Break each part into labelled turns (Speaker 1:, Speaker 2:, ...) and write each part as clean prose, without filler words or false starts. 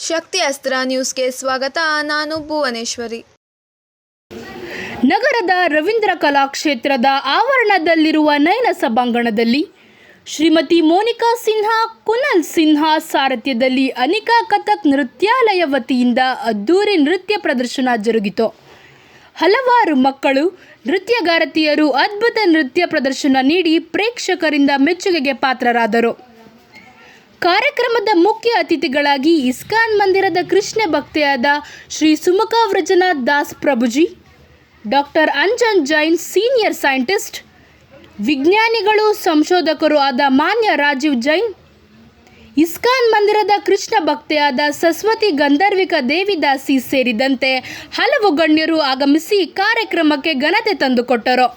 Speaker 1: ಶಕ್ತಿ ಅಸ್ತ್ರ ನ್ಯೂಸ್ಗೆ ಸ್ವಾಗತ. ನಾನು ಭುವನೇಶ್ವರಿ.
Speaker 2: ನಗರದ ರವೀಂದ್ರ ಕಲಾಕ್ಷೇತ್ರದ ಆವರಣದಲ್ಲಿರುವ ನಯನ ಸಭಾಂಗಣದಲ್ಲಿ ಶ್ರೀಮತಿ ಮೋನಿಕಾ ಸಿನ್ಹಾ, ಕುನಲ್ ಸಿನ್ಹಾ ಸಾರಥ್ಯದಲ್ಲಿ ಅನಿಕಾ ಕಥಕ್ ನೃತ್ಯಾಲಯ ವತಿಯಿಂದ ಅದ್ದೂರಿ ನೃತ್ಯ ಪ್ರದರ್ಶನ ಜರುಗಿತು. ಹಲವಾರು ಮಕ್ಕಳು, ನೃತ್ಯಗಾರತಿಯರು ಅದ್ಭುತ ನೃತ್ಯ ಪ್ರದರ್ಶನ ನೀಡಿ ಪ್ರೇಕ್ಷಕರಿಂದ ಮೆಚ್ಚುಗೆಗೆ ಪಾತ್ರರಾದರು. ಕಾರ್ಯಕ್ರಮದ ಮುಖ್ಯ ಅತಿಥಿಗಳಾಗಿ ಇಸ್ಕಾನ್ ಮಂದಿರದ ಕೃಷ್ಣ ಭಕ್ತೆಯಾದ Shri Sumukha Vrajanath Das Prabhuji, doctor Anjan Jain senior scientist, ವಿಜ್ಞಾನಿಗಳು ಸಂಶೋಧಕರು ಆದ ಮಾನ್ಯ ರಾಜೀವ್ ಜೈನ್, ಇಸ್ಕಾನ್ ಮಂದಿರದ ಕೃಷ್ಣ ಭಕ್ತೆಯಾದ ಸರಸ್ವತಿ ಗಂಧರ್ವಿಕಾ ದೇವಿದಾಸಿ ಸೇರಿದಂತೆ ಹಲವು ಗಣ್ಯರು ಆಗಮಿಸಿ ಕಾರ್ಯಕ್ರಮಕ್ಕೆ ಘನತೆ ತಂದುಕೊಟ್ಟರು.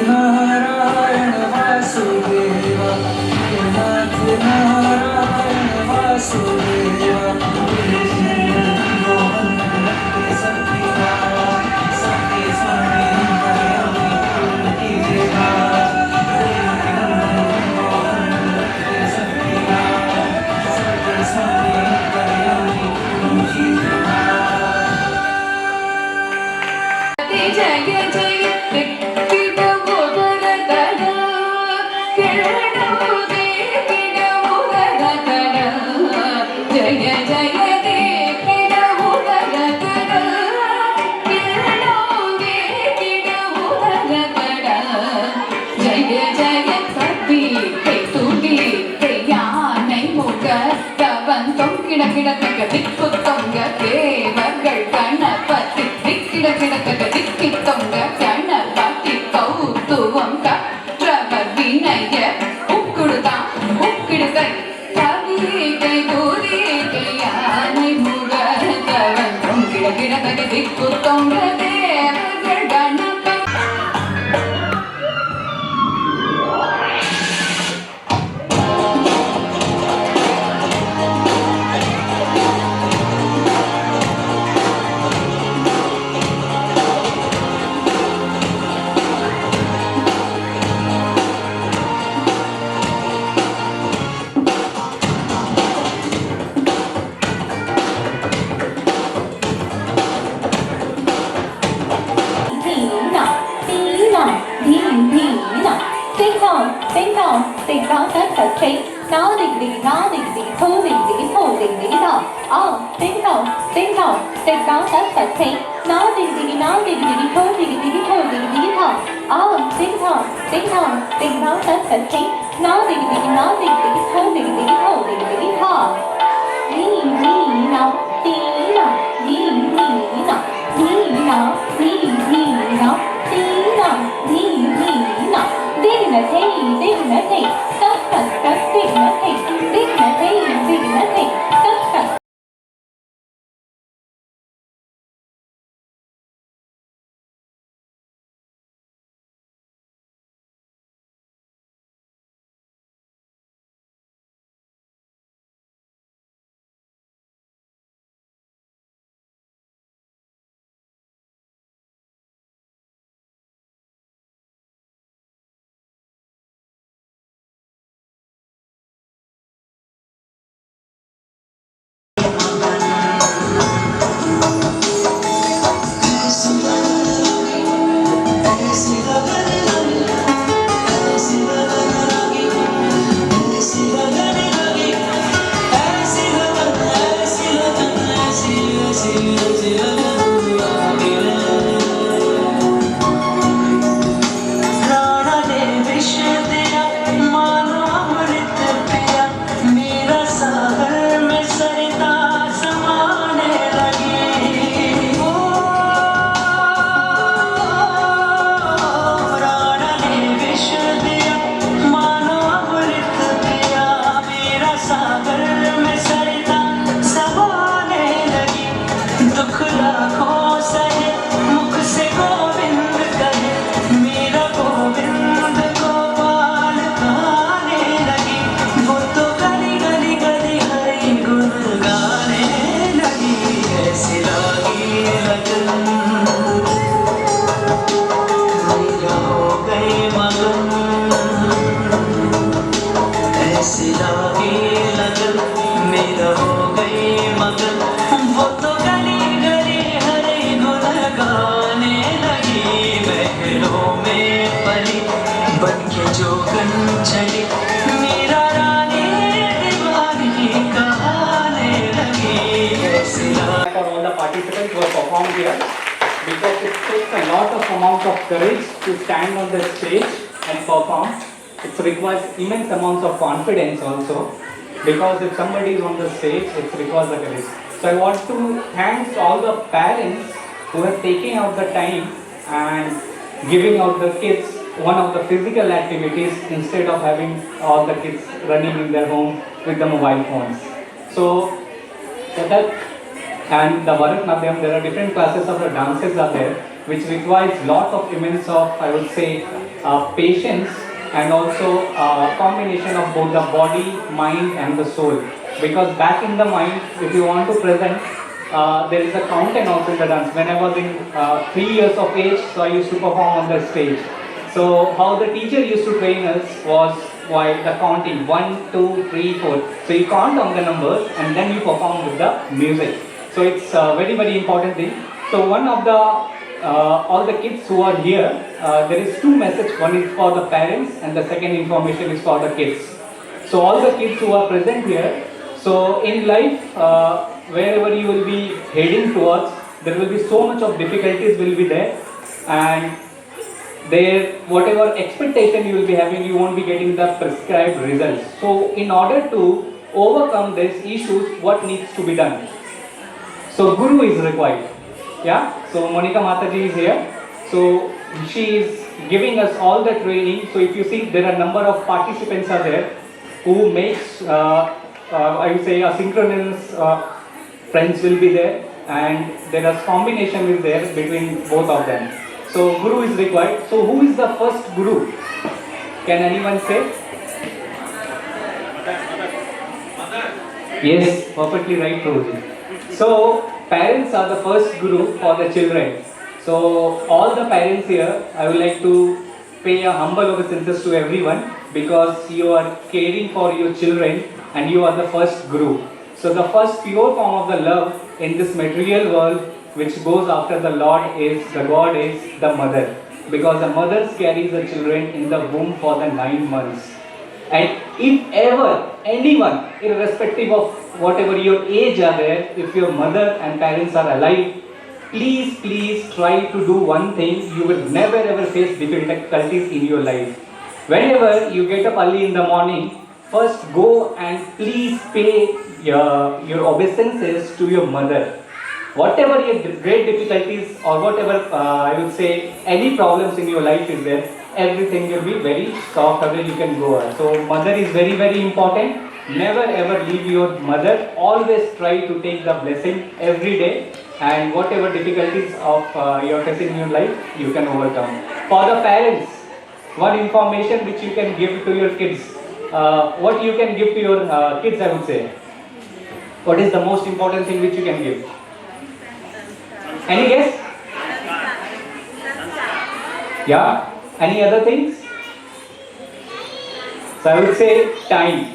Speaker 3: नारायण वासुदेव, नारायण वासुदेव,
Speaker 4: கிடக்க திக்கு தொங்க தேவர்கள் கணபதி கிடக்க திக்கி தொங்க கணபதி கௌத்துவம் கற்றவர் வினய உக்குடுதான் உக்கிடுகை கவிகை தூரிகை யானை முகத்தவன் கிடக்க திக்கு தொங்க தேவர்கள் Ganapathi. Think on that take now diggity two diggity four diggity now. Oh, think on take on that take now diggity two diggity four diggity now. Oh, think on that take now diggity two diggity four diggity now. Dee now. nothing, big nothing. Stuff, big nothing. Big nothing, big nothing. Stuff.
Speaker 5: For all the participants who have performed here, because it takes a lot of amount of courage to stand on the stage and perform. It requires immense amounts of confidence also, because if somebody is on the stage, it requires the courage. So I want to thank all the parents who have taken out the time and giving out the kids one of the physical activities instead of having all the kids running in their home with the mobile phones. So that and the Bharatanatyam, there are different classes of the dances are there, which requires lot of immense of, I would say, patience and also combination of both the body, mind and the soul. Because back in the mind, if you want to present, there is a count and also in the dance. When I was in 3 years of age, so I used to perform on the stage. So how the teacher used to train us was while the counting 1, 2, 3, 4. So you count on the numbers and then you perform with the music. So it's a very, very important thing. So one of the, all the kids who are here, there is two messages. One is for the parents and the second information is for the kids. So all the kids who are present here, so in life, wherever you will be heading towards, there will be so much of difficulties will be there, and there whatever expectation you will be having, you won't be getting the prescribed results. So in order to overcome these issues, what needs to be done? So Guru is required. Yeah. So Monica Mataji is here. So she is giving us all the training. So if you see, there are number of participants are there who makes I would say a synchronous friends will be there, and there is combination is there between both of them. So Guru is required. So who is the first Guru? Can anyone say? Yes, perfectly right, Prabhuji. So parents are the first Guru for the children. So all the parents here, I would like to pay a humble obeisances to everyone, because you are caring for your children and you are the first Guru. So the first pure form of the love in this material world which goes after the Lord is, the God is the mother. Because the mother carries the children in the womb for the 9 months. And if ever anyone, irrespective of whatever your age are there, if your mother and parents are alive, please try to do one thing. You will never ever face difficulties in your life. Whenever you get up early in the morning, first go and please pay your obeisances to your mother. Whatever your great difficulties or whatever I would say any problems in your life is there, everything will be very soft, away you can go. So mother is very, very important. Never ever leave your mother. Always try to take the blessing every day, and whatever difficulties of you're facing in your life, you can overcome. For the parents, one information which you can give to your kids. What you can give to your kids, I would say. What is the most important thing which you can give? Any guess? Yeah? Any other things? So I would say time.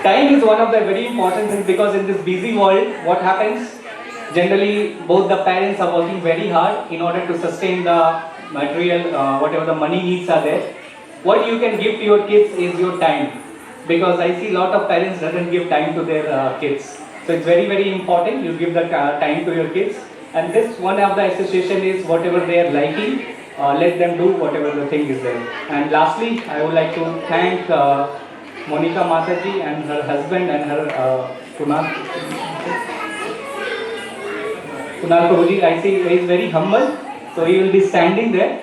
Speaker 5: Time is one of the very important things, because in this busy world, what happens? Generally, both the parents are working very hard in order to sustain the material, whatever the money needs are there. What you can give to your kids is your time, because I see a lot of parents doesn't give time to their kids. So it's very, very important you give the time to your kids. And this one of the association is whatever they are liking, let them do whatever the thing is there. And lastly, I would like to thank Monica Mataji and her husband and her Kunal Prabhuji. I see he is very humble, so he will be standing there.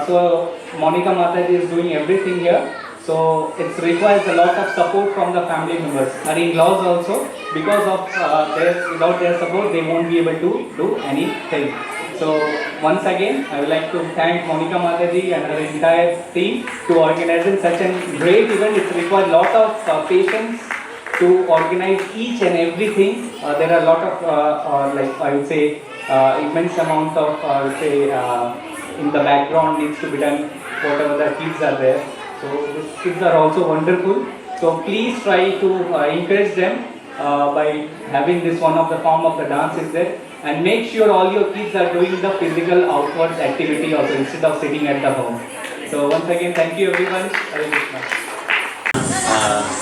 Speaker 5: So Monica Mataji is doing everything here. So it requires a lot of support from the family members. Her in-laws also, because of without their support, they won't be able to do anything. So once again, I would like to thank Monica Mataji and her entire team to organizing such a great event. It requires a lot of patience to organize each and everything. There are a lot of, like I would say, immense amount of, I would say, in the background needs to be done, whatever the kids are there. So these kids are also wonderful. So please try to encourage them by having this one of the form of the dance is there. And make sure all your kids are doing the physical outward activity also instead of sitting at the home. So once again, thank you everyone. Hare Krishna.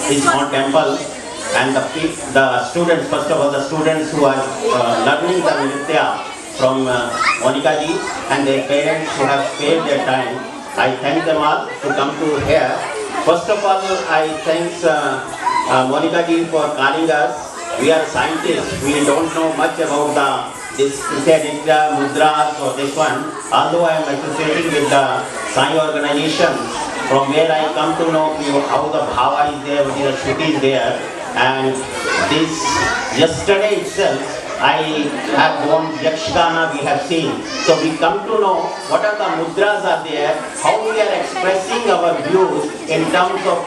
Speaker 6: ISKCON temple, and the students, first of all, the students who are learning the Nritya from Monica ji and their parents who have spared their time. I thank them all to come to here. First of all, I thank Monica ji for calling us. We are scientists. We don't know much about this Nritya mudras or this one. Although I am associated with the Sai organization, from where I come to know how the bhava is there, what is the shruti is there. And this yesterday itself, I have gone Yakshagana, we have seen. So we come to know what are the mudras are there, how we are expressing our views in terms of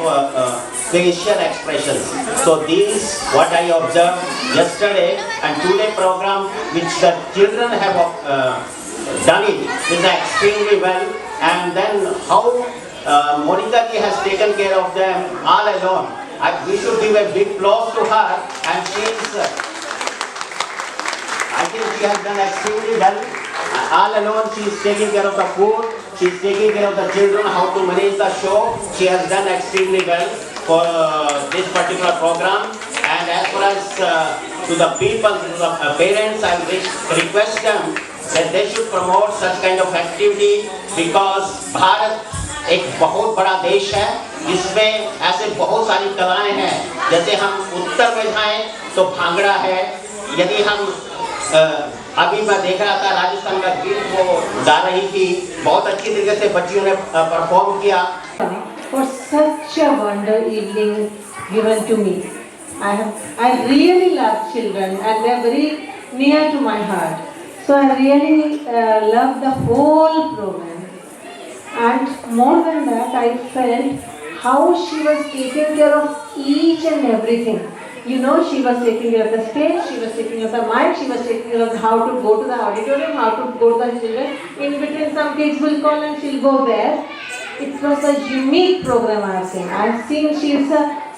Speaker 6: facial expressions. So these, what I observed yesterday and today program, which the children have done it, is extremely well. And then how Monica ji has taken care of them all alone. We should give a big applause to her, and she is, I think she has done extremely well. All alone she is taking care of the food, she is taking care of the children, how to manage the show. She has done extremely well for this particular program. And as far as to the people, to the parents, I request them that they should promote such kind of activity, because Bharat एक बहुत बड़ा देश है जिसमें ऐसे बहुत सारी कलाएं हैं. जैसे हम उत्तर में जाएं तो भांगड़ा है. यदि हम अभी मैं देख रहा था राजस्थान का गीत वो गा रही थी, बहुत अच्छी तरीके से बच्चियों ने परफॉर्म किया.
Speaker 7: For such a wonder evening given to me. I really love children and they are very near to my heart. So I really love the whole program. And more than that, I felt how she was taking care of each and everything. You know, she was taking care of the stage, she was taking care of the mic, she was taking care of how to go to the auditorium, how to go to the children. In between, some kids will call and she'll go there. It was a unique program I have seen. I have seen she is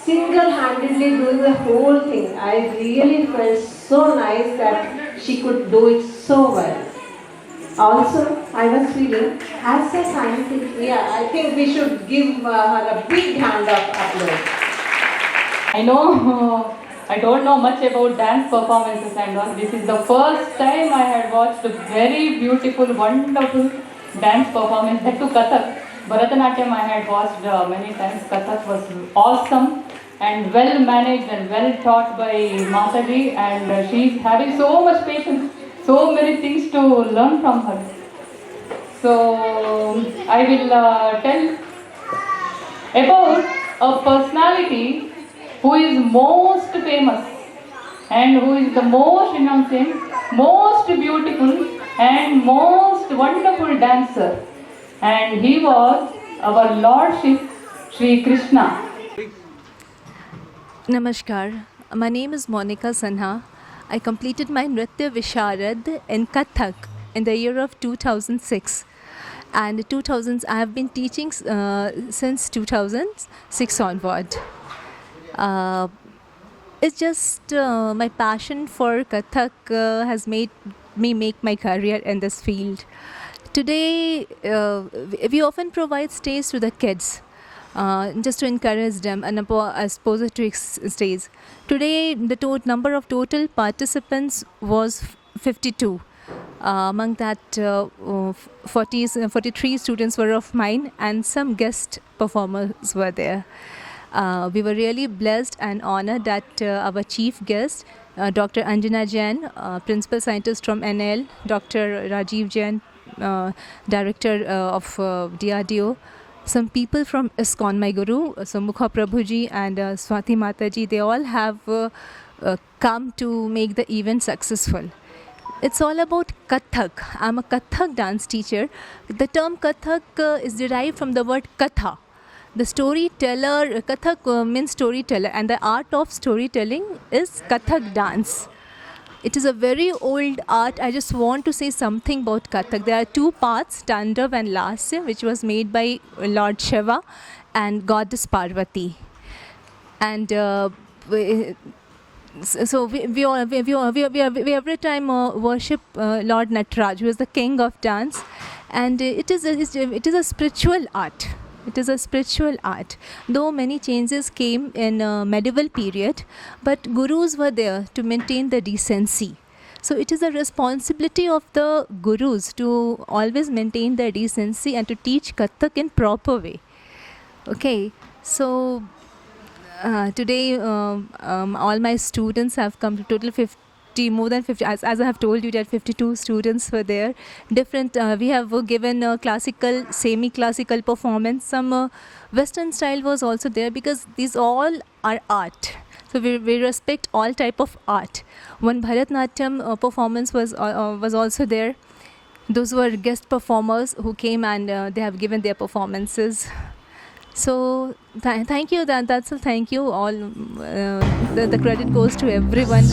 Speaker 7: single-handedly doing the whole thing. I really felt so nice that she could do it so well. Also, I was feeling, as a scientist, I think we should give her a big hand of applause.
Speaker 8: I know, I don't know much about dance performances and all. This is the first time I had watched a very beautiful, wonderful dance performance, that too Kathak. Bharatanatyam I had watched many times. Kathak was awesome and well managed and well taught by Mataji, and she is having so much patience. So many things to learn from her. So I will tell about a personality who is most famous and who is the most innocent, most beautiful and most wonderful dancer. And he was our Lordship Sri Krishna.
Speaker 9: Namaskar. My name is Monica Sinha. I completed my Nritya Visharad in Kathak in the year of 2006. And 2000s, I have been teaching since 2006 onward. It's just my passion for Kathak has made me make my career in this field. Today, we often provide stage to the kids. Just to encourage them and exposure to stage. Today, the number of total participants was 52. Among that, 43 students were of mine and some guest performers were there. We were really blessed and honored that our chief guest, Dr. Anjana Jain, principal scientist from NL, Dr. Rajiv Jain, director of DRDO, some people from ISKCON, my guru, so Mukha Prabhuji and Swati Mataji, they all have come to make the event successful. It's all about Kathak. I'm a Kathak dance teacher. The term Kathak is derived from the word Katha. The storyteller, Kathak means storyteller, and the art of storytelling is Kathak dance. It is a very old art. I just want to say something about Kathak. There are two parts, Tandav and Lasya, which was made by Lord Shiva and Goddess Parvati. And so we every time worship Lord Nataraj, who is the king of dance. And it is a spiritual art. It is a spiritual art. Though many changes came in medieval period, but gurus were there to maintain the decency. So it is a responsibility of the gurus to always maintain the decency and to teach Kathak in proper way. Okay, so today all my students have come to total 50. More than 50, as I have told you, that 52 students were there. Different, we have given classical, semi-classical performance. Some Western style was also there because these all are art. So we respect all type of art. One Bharatnatyam performance was also there. Those were guest performers who came and they have given their performances. So thank you. That's a thank you. All the credit goes to everyone.